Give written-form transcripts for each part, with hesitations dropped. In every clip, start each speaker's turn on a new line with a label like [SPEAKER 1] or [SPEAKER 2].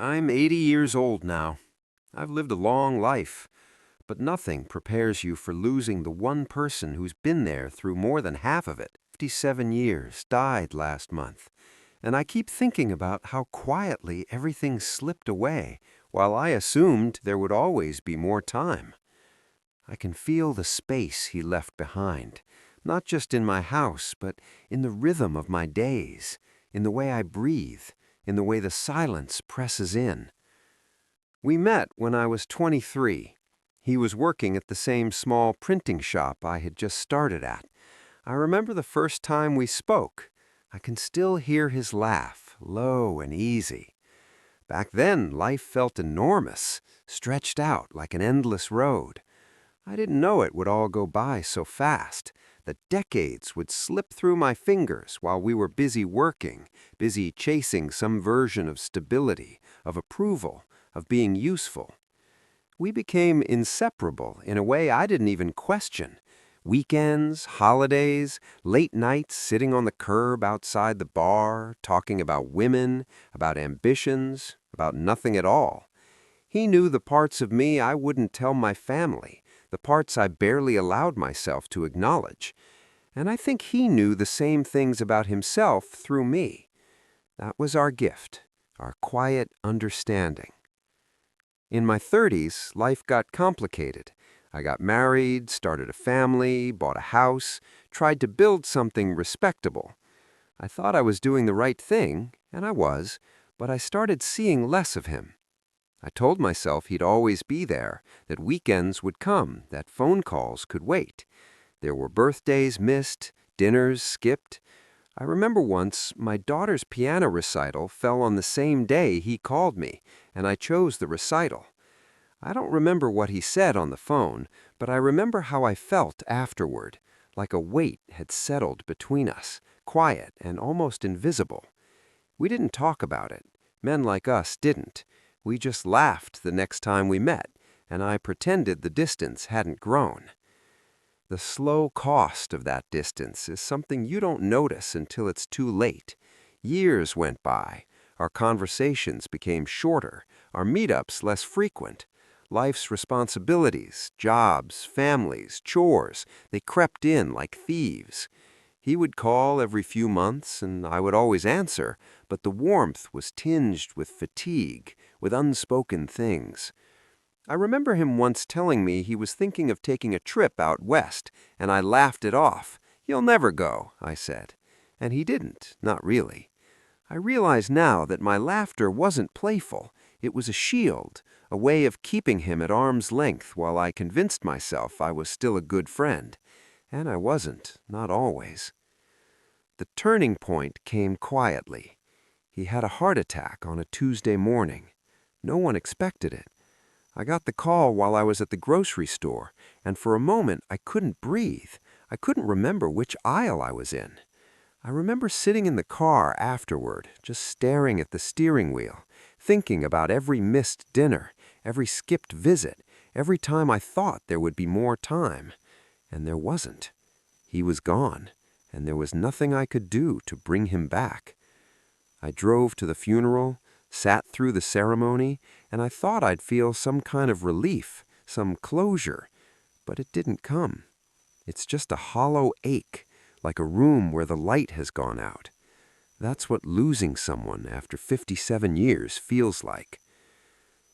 [SPEAKER 1] I'm 80 years old now. I've lived a long life, but nothing prepares you for losing the one person who's been there through more than half of it. 57 years, died last month. And I keep thinking about how quietly everything slipped away, while I assumed there would always be more time. I can feel the space he left behind, not just in my house, but in the rhythm of my days, in the way I breathe, in the way the silence presses in. We met when I was 23. He was working at the same small printing shop I had just started at. I remember the first time we spoke. I can still hear his laugh, low and easy. Back then, life felt enormous, stretched out like an endless road. I didn't know it would all go by so fast. The decades would slip through my fingers while we were busy working, busy chasing some version of stability, of approval, of being useful. We became inseparable in a way I didn't even question. Weekends, holidays, late nights sitting on the curb outside the bar, talking about women, about ambitions, about nothing at all. He knew the parts of me I wouldn't tell my family, the parts I barely allowed myself to acknowledge. And I think he knew the same things about himself through me. That was our gift, our quiet understanding. In my 30s, life got complicated. I got married, started a family, bought a house, tried to build something respectable. I thought I was doing the right thing, and I was, but I started seeing less of him. I told myself he'd always be there, that weekends would come, that phone calls could wait. There were birthdays missed, dinners skipped. I remember once my daughter's piano recital fell on the same day he called me, and I chose the recital. I don't remember what he said on the phone, but I remember how I felt afterward, like a weight had settled between us, quiet and almost invisible. We didn't talk about it. Men like us didn't. We just laughed the next time we met, and I pretended the distance hadn't grown. The slow cost of that distance is something you don't notice until it's too late. Years went by. Our conversations became shorter, our meetups less frequent. Life's responsibilities, jobs, families, chores, they crept in like thieves. He would call every few months, and I would always answer, but the warmth was tinged with fatigue, with unspoken things. I remember him once telling me he was thinking of taking a trip out west, and I laughed it off. "You'll never go," I said. And he didn't, not really. I realize now that my laughter wasn't playful. It was a shield, a way of keeping him at arm's length while I convinced myself I was still a good friend. And I wasn't, not always. The turning point came quietly. He had a heart attack on a Tuesday morning. No one expected it. I got the call while I was at the grocery store, and for a moment I couldn't breathe. I couldn't remember which aisle I was in. I remember sitting in the car afterward, just staring at the steering wheel, thinking about every missed dinner, every skipped visit, every time I thought there would be more time. And there wasn't. He was gone, and there was nothing I could do to bring him back. I drove to the funeral, sat through the ceremony, and I thought I'd feel some kind of relief, some closure, but it didn't come. It's just a hollow ache, like a room where the light has gone out. That's what losing someone after 57 years feels like.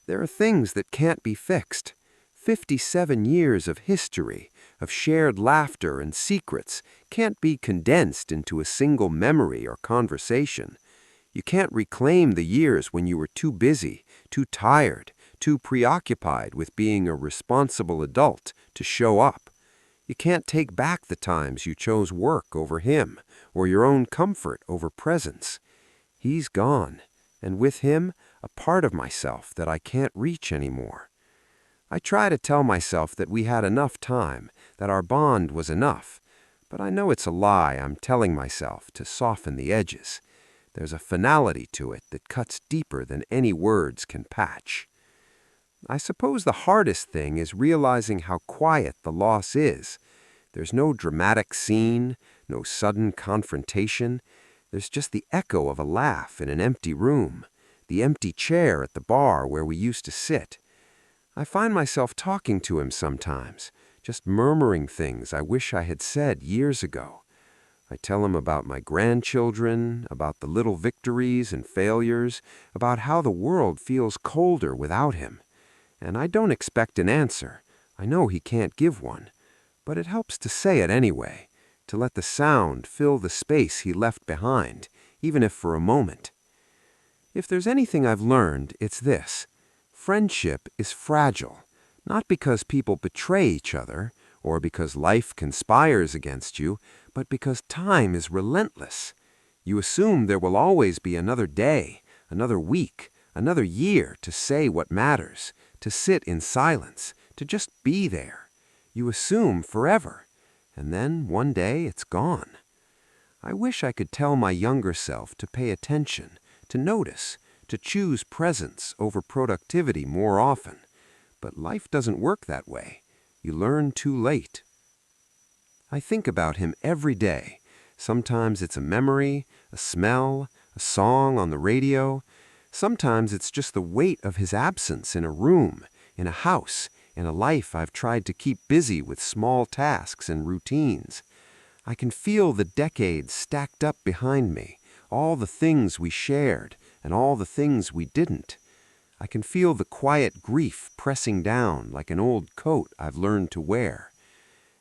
[SPEAKER 1] There are things that can't be fixed. 57 years of history, of shared laughter and secrets, can't be condensed into a single memory or conversation. You can't reclaim the years when you were too busy, too tired, too preoccupied with being a responsible adult to show up. You can't take back the times you chose work over him, or your own comfort over presence. He's gone, and with him, a part of myself that I can't reach anymore. I try to tell myself that we had enough time, that our bond was enough, but I know it's a lie I'm telling myself to soften the edges. There's a finality to it that cuts deeper than any words can patch. I suppose the hardest thing is realizing how quiet the loss is. There's no dramatic scene, no sudden confrontation. There's just the echo of a laugh in an empty room, the empty chair at the bar where we used to sit. I find myself talking to him sometimes, just murmuring things I wish I had said years ago. I tell him about my grandchildren, about the little victories and failures, about how the world feels colder without him. And I don't expect an answer. I know he can't give one. But it helps to say it anyway, to let the sound fill the space he left behind, even if for a moment. If there's anything I've learned, it's this. Friendship is fragile, not because people betray each other, or because life conspires against you, but because time is relentless. You assume there will always be another day, another week, another year to say what matters, to sit in silence, to just be there. You assume forever, and then one day it's gone. I wish I could tell my younger self to pay attention, to notice, to choose presence over productivity more often. But life doesn't work that way. You learn too late. I think about him every day. Sometimes it's a memory, a smell, a song on the radio. Sometimes it's just the weight of his absence in a room, in a house, in a life I've tried to keep busy with small tasks and routines. I can feel the decades stacked up behind me, all the things we shared and all the things we didn't. I can feel the quiet grief pressing down like an old coat I've learned to wear.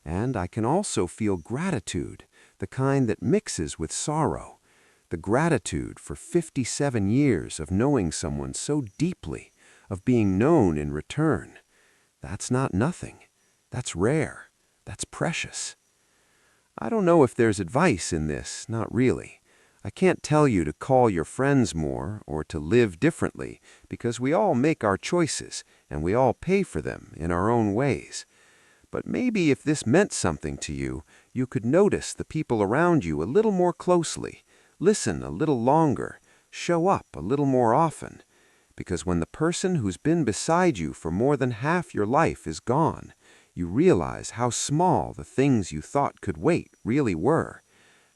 [SPEAKER 1] And I can also feel gratitude, the kind that mixes with sorrow, the gratitude for 57 years of knowing someone so deeply, of being known in return. That's not nothing. That's rare. That's precious. I don't know if there's advice in this, not really. I can't tell you to call your friends more or to live differently, because we all make our choices and we all pay for them in our own ways. But maybe if this meant something to you, you could notice the people around you a little more closely, listen a little longer, show up a little more often. Because when the person who's been beside you for more than half your life is gone, you realize how small the things you thought could wait really were,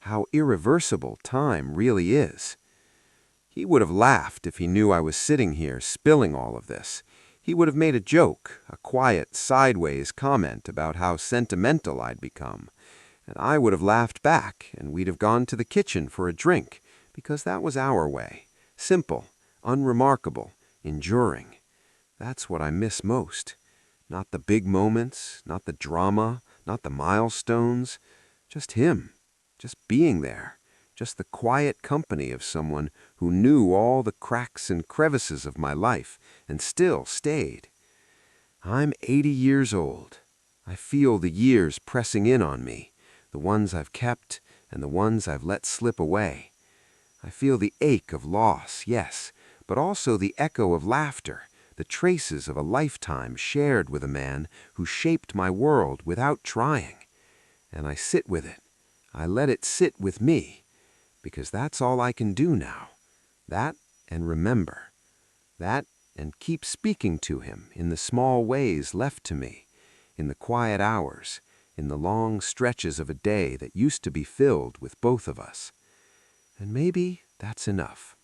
[SPEAKER 1] how irreversible time really is. He would have laughed if he knew I was sitting here spilling all of this. He would have made a joke, a quiet, sideways comment about how sentimental I'd become. And I would have laughed back, and we'd have gone to the kitchen for a drink, because that was our way. Simple, unremarkable, enduring. That's what I miss most. Not the big moments, not the drama, not the milestones. Just him, just being there. Just the quiet company of someone who knew all the cracks and crevices of my life and still stayed. I'm 80 years old. I feel the years pressing in on me, the ones I've kept and the ones I've let slip away. I feel the ache of loss, yes, but also the echo of laughter, the traces of a lifetime shared with a man who shaped my world without trying. And I sit with it. I let it sit with me. Because that's all I can do now. That and remember. That and keep speaking to him in the small ways left to me, in the quiet hours, in the long stretches of a day that used to be filled with both of us. And maybe that's enough.